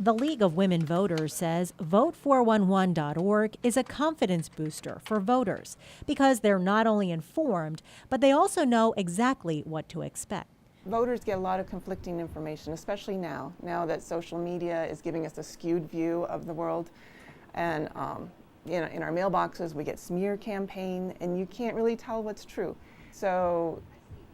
The League of Women Voters says Vote411.org is a confidence booster for voters because they're not only informed, but they also know exactly what to expect. Voters get a lot of conflicting information, especially now that social media is giving us a skewed view of the world. And in our mailboxes, we get smear campaign, and you can't really tell what's true. So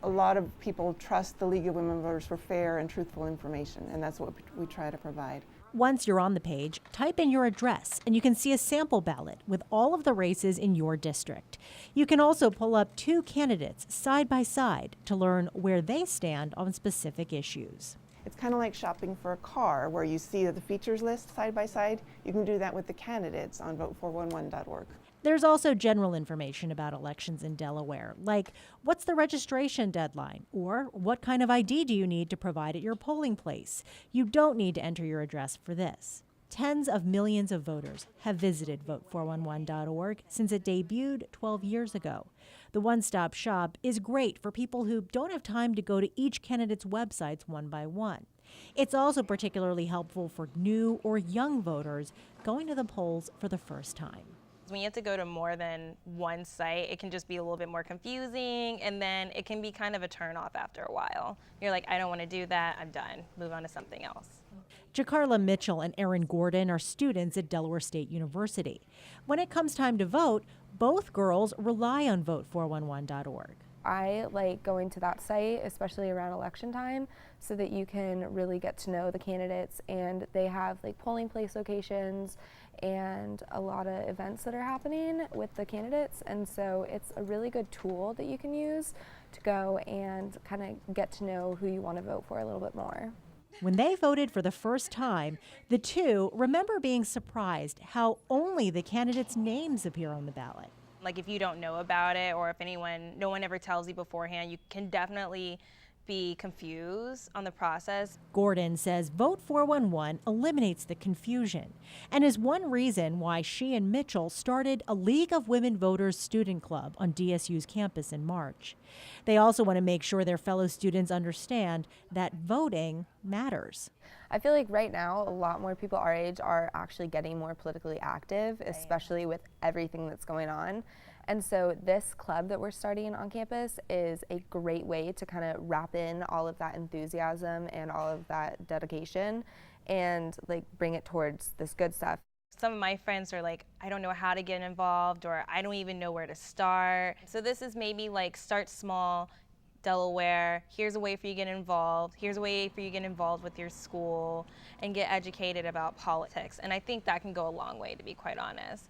a lot of people trust the League of Women Voters for fair and truthful information, and that's what we try to provide. Once you're on the page, type in your address and you can see a sample ballot with all of the races in your district. You can also pull up two candidates side by side to learn where they stand on specific issues. It's kind of like shopping for a car where you see the features list side by side. You can do that with the candidates on Vote411.org. There's also general information about elections in Delaware, like what's the registration deadline, or what kind of ID do you need to provide at your polling place. You don't need to enter your address for this. Tens of millions of voters have visited Vote411.org since it debuted 12 years ago. The one-stop shop is great for people who don't have time to go to each candidate's websites one by one. It's also particularly helpful for new or young voters going to the polls for the first time. When you have to go to more than one site, it can just be a little bit more confusing, and then it can be kind of a turnoff after a while. You're like, I don't want to do that, I'm done, move on to something else. Jacarla Mitchell and Erin Gordon are students at Delaware State University. When it comes time to vote, both girls rely on Vote411.org. I like going to that site, especially around election time, so that you can really get to know the candidates, and they have like polling place locations and a lot of events that are happening with the candidates, and so it's a really good tool that you can use to go and kind of get to know who you want to vote for a little bit more. When they voted for the first time, the two remember being surprised how only the candidates' names appear on the ballot. Like if you don't know about it, or if no one ever tells you beforehand, you can definitely be confused on the process. Gordon says Vote411 eliminates the confusion and is one reason why she and Mitchell started a League of Women Voters student club on DSU's campus in March. They also want to make sure their fellow students understand that voting matters. I feel like right now a lot more people our age are actually getting more politically active, especially with everything that's going on. And so this club that we're starting on campus is a great way to kind of wrap in all of that enthusiasm and all of that dedication and like bring it towards this good stuff. Some of my friends are like, I don't know how to get involved, or I don't even know where to start. So this is maybe like start small, Delaware, here's a way for you to get involved, here's a way for you to get involved with your school and get educated about politics. And I think that can go a long way, to be quite honest.